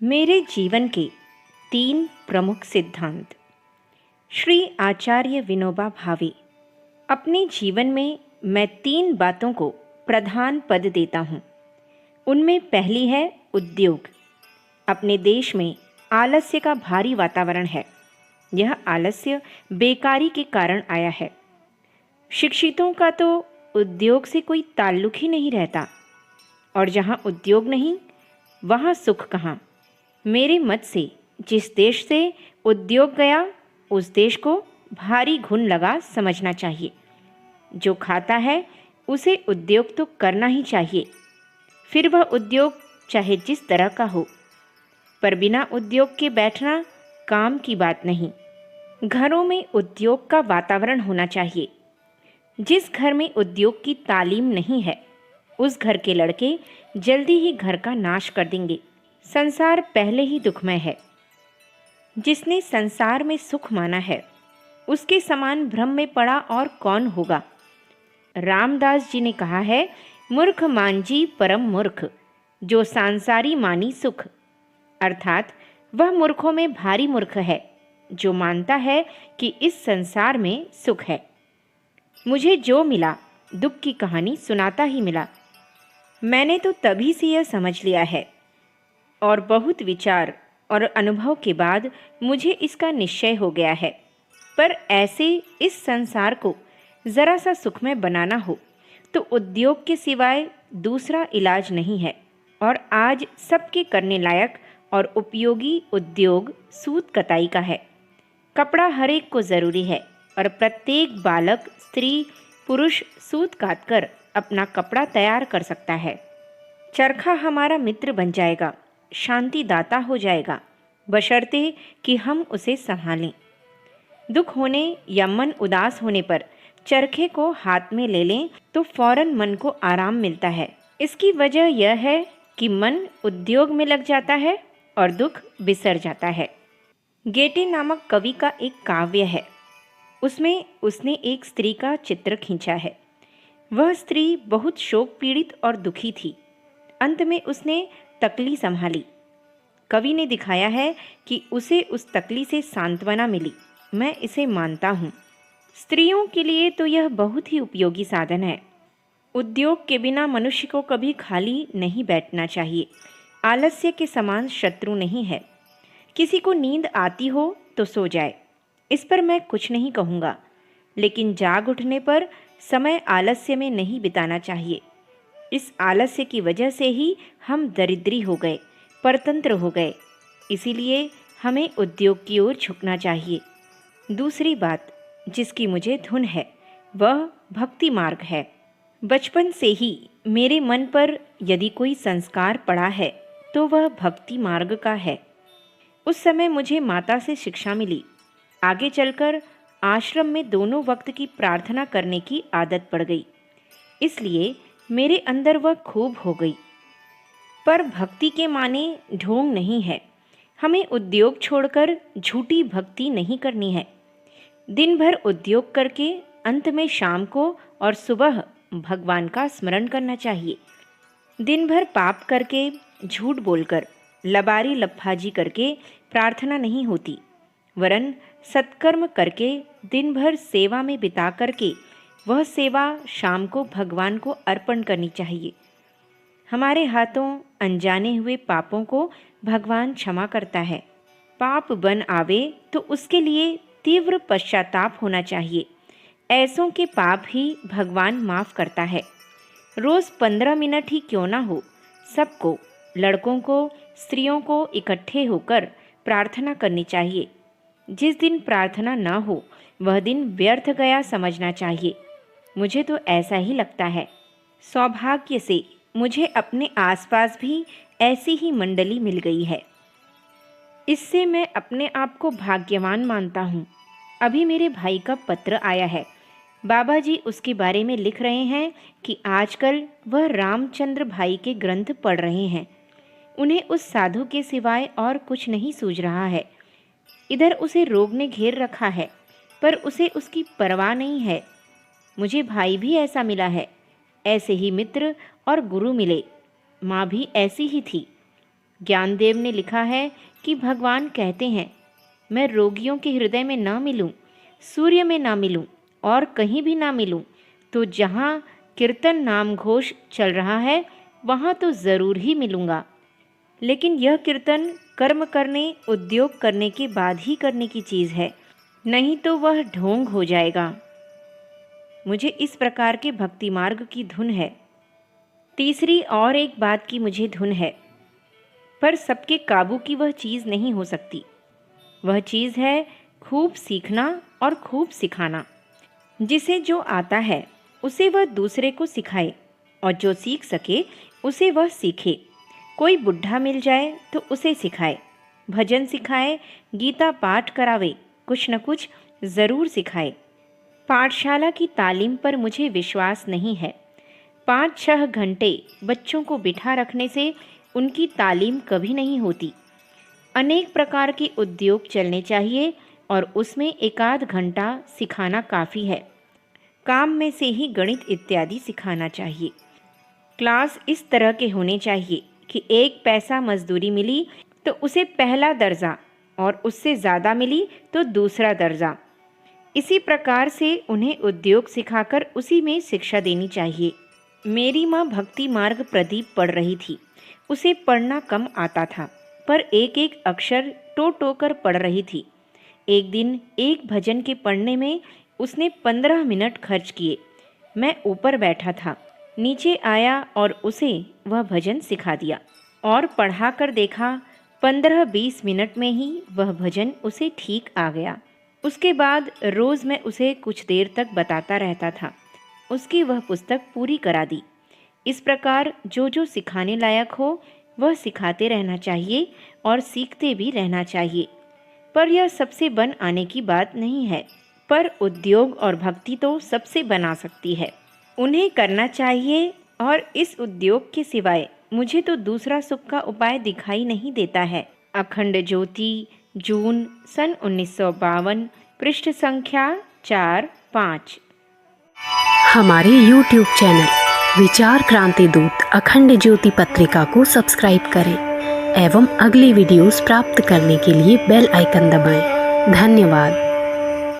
मेरे जीवन के 3 प्रमुख सिद्धांत। श्री आचार्य विनोबा भावे। अपने जीवन में मैं 3 बातों को प्रधान पद देता हूँ। उनमें पहली है उद्योग। अपने देश में आलस्य का भारी वातावरण है। यह आलस्य बेकारी के कारण आया है। शिक्षितों का तो उद्योग से कोई ताल्लुक ही नहीं रहता, और जहाँ उद्योग नहीं वहाँ सुख कहाँ। मेरे मत से जिस देश से उद्योग गया उस देश को भारी घुन लगा समझना चाहिए। जो खाता है उसे उद्योग तो करना ही चाहिए, फिर वह उद्योग चाहे जिस तरह का हो। पर बिना उद्योग के बैठना काम की बात नहीं। घरों में उद्योग का वातावरण होना चाहिए। जिस घर में उद्योग की तालीम नहीं है उस घर के लड़के जल्दी ही घर का नाश कर देंगे। संसार पहले ही दुखमय है। जिसने संसार में सुख माना है उसके समान भ्रम में पड़ा और कौन होगा। रामदास जी ने कहा है, मूर्ख मांझी परम मूर्ख, जो सांसारी मानी सुख। अर्थात वह मूर्खों में भारी मूर्ख है जो मानता है कि इस संसार में सुख है। मुझे जो मिला दुख की कहानी सुनाता ही मिला। मैंने तो तभी से यह समझ लिया है, और बहुत विचार और अनुभव के बाद मुझे इसका निश्चय हो गया है। पर ऐसे इस संसार को ज़रा सा सुखमय बनाना हो तो उद्योग के सिवाय दूसरा इलाज नहीं है। और आज सबके करने लायक और उपयोगी उद्योग सूत कताई का है। कपड़ा हर एक को ज़रूरी है, और प्रत्येक बालक, स्त्री, पुरुष सूत काटकर अपना कपड़ा तैयार कर सकता है। चरखा हमारा मित्र बन जाएगा, शांति दाता हो जाएगा, बशर्ते कि हम उसे संभालें। दुख होने या मन उदास होने पर चरखे को हाथ में ले लें तो फौरन मन को आराम मिलता है। इसकी वजह यह है कि मन उद्योग में लग जाता है और दुख बिसर जाता है। गेटे नामक कवि का एक काव्य है। उसमें उसने एक स्त्री का चित्र खींचा है। वह स्त्री बहुत शोक पीड़ित और दुखी थी। अंत में उसने तकली संभाली। कवि ने दिखाया है कि उसे उस तकली से सांत्वना मिली। मैं इसे मानता हूँ। स्त्रियों के लिए तो यह बहुत ही उपयोगी साधन है। उद्योग के बिना मनुष्य को कभी खाली नहीं बैठना चाहिए। आलस्य के समान शत्रु नहीं है। किसी को नींद आती हो तो सो जाए, इस पर मैं कुछ नहीं कहूँगा, लेकिन जाग उठने पर समय आलस्य में नहीं बिताना चाहिए। इस आलस्य की वजह से ही हम दरिद्री हो गए, परतंत्र हो गए। इसीलिए हमें उद्योग की ओर झुकना चाहिए। दूसरी बात जिसकी मुझे धुन है वह भक्ति मार्ग है। बचपन से ही मेरे मन पर यदि कोई संस्कार पड़ा है तो वह भक्ति मार्ग का है। उस समय मुझे माता से शिक्षा मिली। आगे चलकर आश्रम में दोनों वक्त की प्रार्थना करने की आदत पड़ गई, इसलिए मेरे अंदर वह खूब हो गई। पर भक्ति के माने ढोंग नहीं है। हमें उद्योग छोड़कर झूठी भक्ति नहीं करनी है। दिन भर उद्योग करके अंत में शाम को और सुबह भगवान का स्मरण करना चाहिए। दिन भर पाप करके, झूठ बोलकर, लबारी लफाजी करके प्रार्थना नहीं होती, वरन सत्कर्म करके दिन भर सेवा में बिता करके वह सेवा शाम को भगवान को अर्पण करनी चाहिए। हमारे हाथों अनजाने हुए पापों को भगवान क्षमा करता है। पाप बन आवे तो उसके लिए तीव्र पश्चाताप होना चाहिए। ऐसों के पाप ही भगवान माफ़ करता है। रोज़ 15 मिनट ही क्यों ना हो, सबको, लड़कों को, स्त्रियों को इकट्ठे होकर प्रार्थना करनी चाहिए। जिस दिन प्रार्थना न हो वह दिन व्यर्थ गया समझना चाहिए। मुझे तो ऐसा ही लगता है। सौभाग्य से मुझे अपने आसपास भी ऐसी ही मंडली मिल गई है। इससे मैं अपने आप को भाग्यवान मानता हूँ। अभी मेरे भाई का पत्र आया है। बाबा जी उसके बारे में लिख रहे हैं कि आजकल वह रामचंद्र भाई के ग्रंथ पढ़ रहे हैं। उन्हें उस साधु के सिवाय और कुछ नहीं सूझ रहा है। इधर उसे रोग ने घेर रखा है, पर उसे उसकी परवाह नहीं है। मुझे भाई भी ऐसा मिला है। ऐसे ही मित्र और गुरु मिले। माँ भी ऐसी ही थी। ज्ञानदेव ने लिखा है कि भगवान कहते हैं, मैं रोगियों के हृदय में ना मिलूं, सूर्य में ना मिलूं और कहीं भी ना मिलूं, तो जहाँ कीर्तन नाम घोष चल रहा है वहाँ तो ज़रूर ही मिलूँगा। लेकिन यह कीर्तन कर्म करने, उद्योग करने के बाद ही करने की चीज़ है, नहीं तो वह ढोंग हो जाएगा। मुझे इस प्रकार के भक्ति मार्ग की धुन है। तीसरी और एक बात की मुझे धुन है, पर सबके काबू की वह चीज़ नहीं हो सकती। वह चीज़ है खूब सीखना और खूब सिखाना। जिसे जो आता है उसे वह दूसरे को सिखाए, और जो सीख सके उसे वह सीखे। कोई बुढ़ा मिल जाए तो उसे सिखाए, भजन सिखाए, गीता पाठ करावे, कुछ न कुछ ज़रूर सिखाए। पाठशाला की तालीम पर मुझे विश्वास नहीं है। 5-6 घंटे बच्चों को बिठा रखने से उनकी तालीम कभी नहीं होती। अनेक प्रकार के उद्योग चलने चाहिए और उसमें 1-आध घंटा सिखाना काफ़ी है। काम में से ही गणित इत्यादि सिखाना चाहिए। क्लास इस तरह के होने चाहिए कि 1 पैसा मजदूरी मिली तो उसे पहला दर्जा, और उससे ज़्यादा मिली तो दूसरा दर्जा। इसी प्रकार से उन्हें उद्योग सिखाकर उसी में शिक्षा देनी चाहिए। मेरी माँ भक्ति मार्ग प्रदीप पढ़ रही थी। उसे पढ़ना कम आता था, पर एक एक अक्षर टो टो कर पढ़ रही थी। एक दिन एक भजन के पढ़ने में उसने 15 मिनट खर्च किए। मैं ऊपर बैठा था, नीचे आया और उसे वह भजन सिखा दिया और पढ़ा कर देखा। 15-20 मिनट में ही वह भजन उसे ठीक आ गया। उसके बाद रोज़ मैं उसे कुछ देर तक बताता रहता था। उसकी वह पुस्तक पूरी करा दी। इस प्रकार जो जो सिखाने लायक हो वह सिखाते रहना चाहिए और सीखते भी रहना चाहिए। पर यह सबसे बन आने की बात नहीं है, पर उद्योग और भक्ति तो सबसे बना सकती है। उन्हें करना चाहिए, और इस उद्योग के सिवाय मुझे तो दूसरा सुख का उपाय दिखाई नहीं देता है। अखंड ज्योति, जून सन 1952, पृष्ठ संख्या 4-5। हमारे YouTube चैनल विचार क्रांति दूत अखंड ज्योति पत्रिका को सब्सक्राइब करें एवं अगली वीडियोस प्राप्त करने के लिए बेल आइकन दबाएं। धन्यवाद।